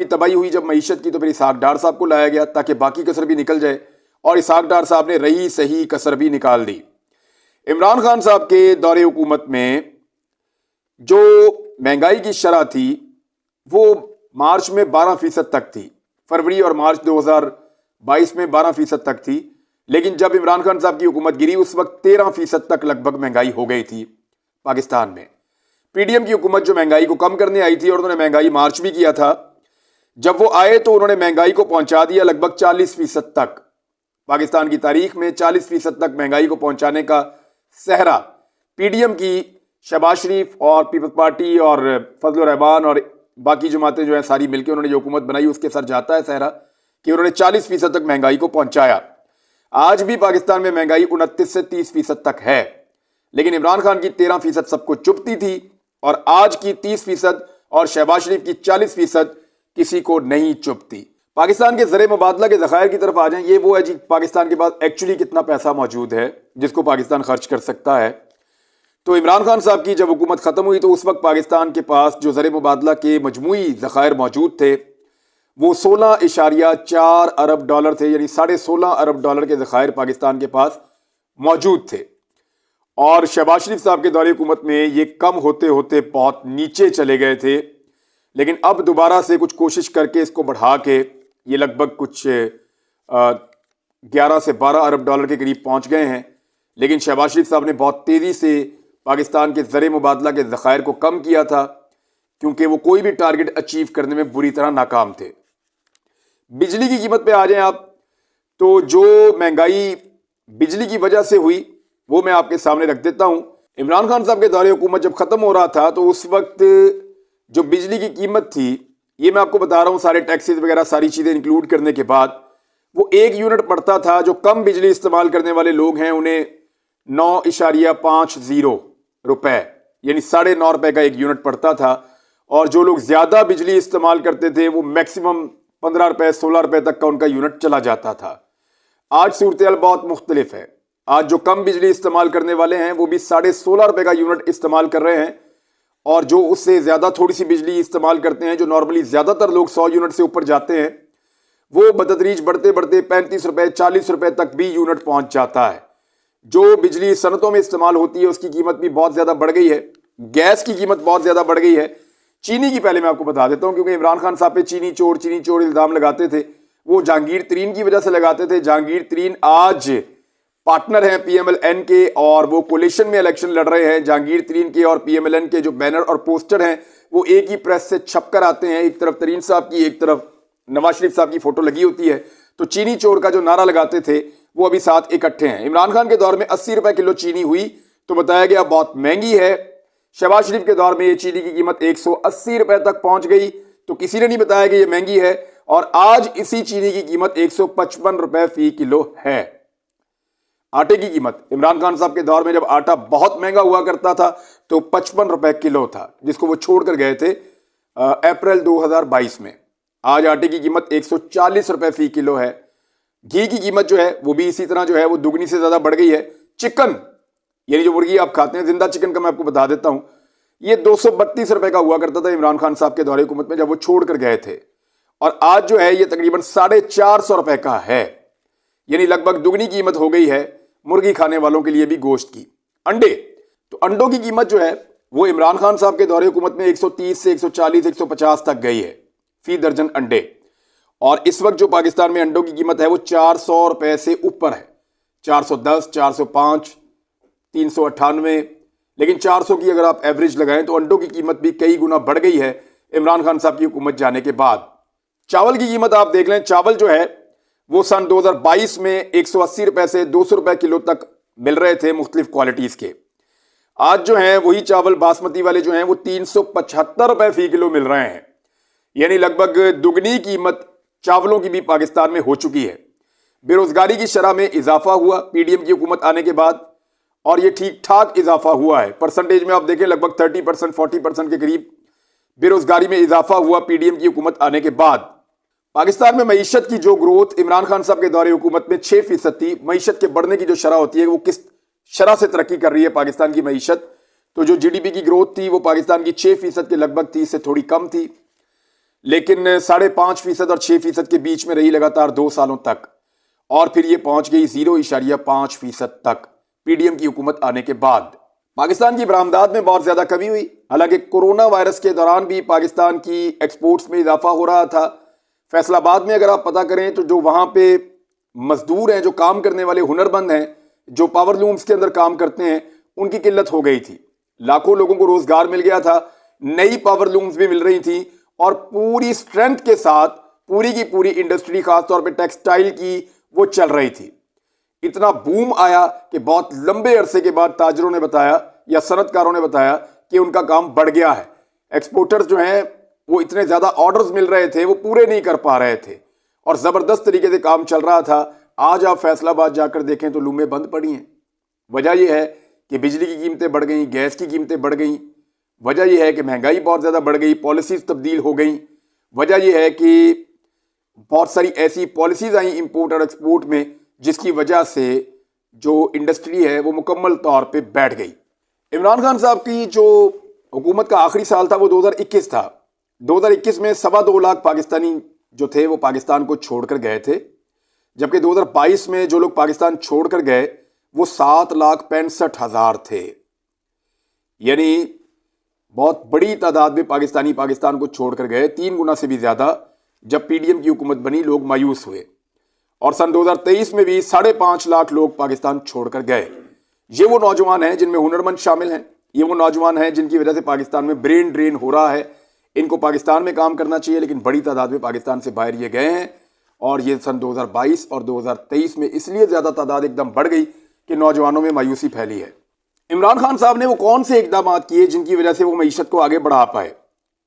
तबाही हुई जब मईशत की, तो फिर इसहाक डार साहब को लाया गया ताकि बाकी कसर भी निकल जाए, और इसहाक डार साहब ने रही सही कसर भी निकाल दी। इमरान खान साहब के दौरे हुकूमत में जो महंगाई की शरह थी वो मार्च में 12% तक थी, फरवरी और मार्च 2022 में 12% तक थी, लेकिन जब इमरान खान साहब की हुकूमत गिरी उस वक्त 13% तक लगभग महंगाई हो गई थी पाकिस्तान में। पीडीएम की हुकूमत जो महंगाई को कम करने आई थी, और उन्होंने महंगाई मार्च भी किया था, जब वो आए तो उन्होंने महंगाई को पहुंचा दिया लगभग 40% तक। पाकिस्तान की तारीख में 40% तक महंगाई को पहुंचाने का सहरा पीडीएम की शहबाज शरीफ और पीपल्स पार्टी और फजल रहमान और बाकी जमातें जो है सारी मिलकर उन्होंने जो हुकूमत बनाई उसके सर जाता है सहरा कि उन्होंने 40% तक महंगाई को पहुंचाया। आज भी पाकिस्तान में महंगाई 29 से 30% तक है, लेकिन इमरान खान की 13% सबको चुभती थी, और आज की 30% और शहबाज शरीफ की 40% किसी को नहीं चुभती। पाकिस्तान के ज़र मुबादला के ज़खायर की तरफ आ जाएं। ये वो है जी, पाकिस्तान के पास एक्चुअली कितना पैसा मौजूद है जिसको पाकिस्तान खर्च कर सकता है। तो इमरान खान साहब की जब हुकूमत ख़त्म हुई तो उस वक्त पाकिस्तान के पास जो ज़र मुबादला के मजमूई ज़खायर मौजूद थे वो 16.4 अरब डॉलर थे, यानी 16.5 अरब डॉलर के ज़खायर पाकिस्तान के पास मौजूद थे। और शहबाज शरीफ साहब के दौरे हुकूमत में ये कम होते होते बहुत नीचे चले गए थे, लेकिन अब दोबारा से कुछ कोशिश करके इसको बढ़ा के ये लगभग कुछ 11 से 12 अरब डॉलर के करीब पहुंच गए हैं। लेकिन शहबाज शरीफ साहब ने बहुत तेज़ी से पाकिस्तान के ज़र मुबादला के ज़खायर को कम किया था, क्योंकि वो कोई भी टारगेट अचीव करने में बुरी तरह नाकाम थे। बिजली की कीमत पे आ जाएं आप, तो जो महंगाई बिजली की वजह से हुई वो मैं आपके सामने रख देता हूं। इमरान खान साहब के दौरे हुकूमत जब ख़त्म हो रहा था तो उस वक्त जो बिजली की कीमत थी, ये मैं आपको बता रहा हूँ सारे टैक्सेस वगैरह सारी चीज़ें इंक्लूड करने के बाद, वो 1 यूनिट पड़ता था। जो कम बिजली इस्तेमाल करने वाले लोग हैं उन्हें 9.50 रुपए यानी 9.5 रुपए का 1 यूनिट पड़ता था, और जो लोग ज़्यादा बिजली इस्तेमाल करते थे वो मैक्सिमम 15 रुपए 16 रुपए तक का उनका यूनिट चला जाता था। आज सूरत हाल बहुत मुख्तलिफ है। आज जो कम बिजली इस्तेमाल करने वाले हैं वो भी 16.5 रुपए का यूनिट इस्तेमाल कर रहे हैं, और जो उससे ज़्यादा थोड़ी सी बिजली इस्तेमाल करते हैं, जो नॉर्मली ज़्यादातर लोग 100 यूनिट से ऊपर जाते हैं, वो बतदरीज बढ़ते बढ़ते 35 रुपए 40 रुपए तक भी यूनिट पहुंच जाता है। जो बिजली सनतों में इस्तेमाल होती है उसकी कीमत भी बहुत ज़्यादा बढ़ गई है। गैस की कीमत बहुत ज़्यादा बढ़ गई है। चीनी की पहले मैं आपको बता देता हूँ, क्योंकि इमरान खान साहब पे चीनी चोर इल्ज़ाम लगाते थे, वो जहांगीर तरीन की वजह से लगाते थे। जहांगीर तरीन आज पार्टनर हैं पीएमएलएन के, और वो कोलिशन में इलेक्शन लड़ रहे हैं। जहांगीर तरीन के और पीएमएलएन के जो बैनर और पोस्टर हैं वो एक ही प्रेस से छप कर आते हैं। एक तरफ तरीन साहब की, एक तरफ नवाज शरीफ साहब की फोटो लगी होती है। तो चीनी चोर का जो नारा लगाते थे वो अभी साथ इकट्ठे हैं। इमरान खान के दौर में 80 रुपए किलो चीनी हुई तो बताया गया बहुत महंगी है। शहबाज शरीफ के दौर में ये चीनी की कीमत 180 रुपए तक पहुंच गई तो किसी ने नहीं बताया कि ये महंगी है, और आज इसी चीनी की कीमत 155 रुपए फी किलो है। आटे की कीमत इमरान खान साहब के दौर में जब आटा बहुत महंगा हुआ करता था तो 55 रुपए किलो था, जिसको वो छोड़कर गए थे अप्रैल 2022 में। आज आटे की कीमत 140 रुपए फी किलो है। घी की कीमत जो है वो भी इसी तरह जो है वो दुगनी से ज्यादा बढ़ गई है। चिकन यानी जो मुर्गी आप खाते हैं, जिंदा चिकन का मैं आपको बता देता हूं, ये 232 रुपए का हुआ करता था इमरान खान साहब के दौरे हुकूमत में जब वो छोड़कर गए थे, और आज जो है ये तकरीबन 450 रुपए का है, यानी लगभग दुगनी कीमत हो गई है मुर्गी खाने वालों के लिए भी गोश्त की। अंडे, तो अंडों की कीमत जो है वो इमरान खान साहब के दौरे हुकूमत में 130 से 140 150 तक गई है फी दर्जन अंडे, और इस वक्त जो पाकिस्तान में अंडों की कीमत है वो 400 रुपए से ऊपर है। 410, 405, 398, लेकिन 400 की अगर आप एवरेज लगाएं तो अंडों की कीमत भी कई गुना बढ़ गई है इमरान खान साहब की हुकूमत जाने के बाद। चावल की कीमत आप देख लें, चावल जो है वो सन 2022 में 180 रुपए से 200 रुपए किलो तक मिल रहे थे मुख्तलिफ क्वालिटीज के। आज जो है वही चावल बासमती वाले जो हैं वो 375 रुपए फी किलो मिल रहे हैं, यानी लगभग दुगनी कीमत चावलों की भी पाकिस्तान में हो चुकी है। बेरोजगारी की शरह में इजाफा हुआ पीडीएम की हुकूमत आने के बाद, और ये ठीक ठाक इजाफा हुआ है। परसेंटेज में आप देखें लगभग 30% 40% के करीब बेरोजगारी में इजाफा हुआ पीडीएम की हुकूमत आने के बाद। पाकिस्तान में मईशत की जो ग्रोथ इमरान खान साहब के दौरे हुकूमत में 6% थी। मईशत के बढ़ने की जो शरह होती है वो किस शरह से तरक्की कर रही है पाकिस्तान की मईशत, तो जो जीडीपी की ग्रोथ थी वो पाकिस्तान की 6% के लगभग थी, इससे थोड़ी कम थी। लेकिन 5.5% और 6% के बीच में रही लगातार 2 सालों तक, और फिर ये पहुंच गई 0.5% तक पीडीएम की हुकूमत आने के बाद। पाकिस्तान की बरामदात में बहुत ज्यादा कमी हुई। हालांकि कोरोना वायरस के दौरान भी पाकिस्तान की एक्सपोर्ट्स में इजाफा हो रहा था। फैसलाबाद में अगर आप पता करें तो जो वहां पे मजदूर हैं, जो काम करने वाले हुनरमंद हैं, जो पावर लूम्स के अंदर काम करते हैं, उनकी किल्लत हो गई थी। लाखों लोगों को रोजगार मिल गया था, नई पावर लूम्स भी मिल रही थी, और पूरी स्ट्रेंथ के साथ पूरी की पूरी इंडस्ट्री, खासतौर पे टेक्सटाइल की, वो चल रही थी। इतना बूम आया कि बहुत लंबे अरसे के बाद ताजरों ने बताया या सनतकारों ने बताया कि उनका काम बढ़ गया है। एक्सपोर्टर्स जो हैं वो इतने ज्यादा ऑर्डर्स मिल रहे थे, वो पूरे नहीं कर पा रहे थे, और जबरदस्त तरीके से काम चल रहा था। आज आप फैसलाबाद जाकर देखें तो लूमें बंद पड़ी हैं। वजह यह है कि बिजली की कीमतें बढ़ गई, गैस की कीमतें बढ़ गई। वजह यह है कि महंगाई बहुत ज्यादा बढ़ गई, पॉलिसीज तब्दील हो गई। वजह यह है कि बहुत सारी ऐसी पॉलिसीज आई इंपोर्ट और एक्सपोर्ट में, जिसकी वजह से जो इंडस्ट्री है वो मुकम्मल तौर पे बैठ गई। इमरान खान साहब की जो हुकूमत का आखिरी साल था वो 2021 था। 2021 में 2.25 लाख पाकिस्तानी जो थे वो पाकिस्तान को छोड़कर गए थे, जबकि 2022 में जो लोग पाकिस्तान छोड़कर गए वो 7,65,000 थे। यानी बहुत बड़ी तादाद में पाकिस्तानी पाकिस्तान को छोड़कर गए, 3 गुना से भी ज्यादा। जब पीडीएम की हुकूमत बनी लोग मायूस हुए, और सन 2023 में भी 5.5 लाख लोग पाकिस्तान छोड़कर गए। ये वो नौजवान हैं जिनमें हुनरमंद शामिल हैं, ये वो नौजवान हैं जिनकी वजह से पाकिस्तान में ब्रेन ड्रेन हो रहा है। इनको पाकिस्तान में काम करना चाहिए, लेकिन बड़ी तादाद में पाकिस्तान से बाहर ये गए हैं। और ये सन 2022 और 2023 में इसलिए ज्यादा तादाद एकदम बढ़ गई कि नौजवानों में मायूसी फैली है। इमरान खान साहब ने वो कौन से इकदाम किए जिनकी वजह से वो मईशत को आगे बढ़ा पाए?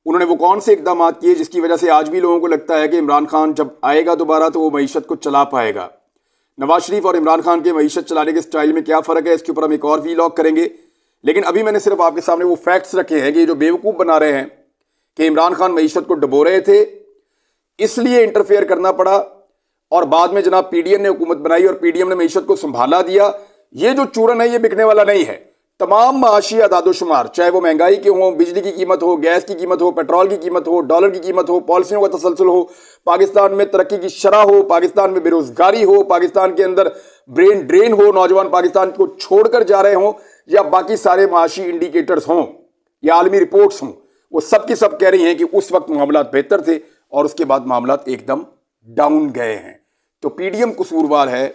उन्होंने वो कौन से इकदाम किए जिसकी वजह से आज भी लोगों को लगता है कि इमरान खान जब आएगा दोबारा तो वो मईशत को चला पाएगा? नवाज शरीफ और इमरान खान के मईशत चलाने के स्टाइल में क्या फर्क है, इसके ऊपर हम एक और वीलॉग करेंगे। लेकिन अभी मैंने सिर्फ आपके सामने वो फैक्ट्स रखे हैं कि ये जो बेवकूफ बना रहे हैं कि इमरान खान मईशत को डबो रहे थे, इसलिए इंटरफेयर करना पड़ा, और बाद में जनाब पीडीएम ने हुकूमत बनाई और पीडीएम ने मईशत को संभाला दिया। ये जो चूरन है ये बिकने वाला नहीं है। तमाम माशी अदादोशुमार, चाहे वो महंगाई के हों, बिजली की कीमत हो, गैस की कीमत हो, पेट्रोल की कीमत हो, डॉलर की कीमत हो, पॉलिसियों का तसलसल हो, पाकिस्तान में तरक्की की शरह हो, पाकिस्तान में बेरोजगारी हो, पाकिस्तान के अंदर ब्रेन ड्रेन हो, नौजवान पाकिस्तान को छोड़कर जा रहे हों, या बाकी सारे माशी इंडिकेटर्स हों या आलमी रिपोर्ट्स हों, वो सब की सब कह रही हैं कि उस वक्त मामलात बेहतर थे और उसके बाद मामलात एकदम डाउन गए हैं। तो पीडीएम कसूरवार है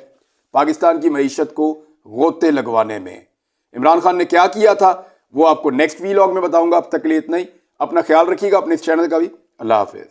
पाकिस्तान की मईशत को गोते लगवाने में। इमरान खान ने क्या किया था वो आपको नेक्स्ट वीलॉग में बताऊंगा। अब तक के लिए इतना ही। अपना ख्याल रखिएगा, अपने इस चैनल का भी। अल्लाह हाफिज।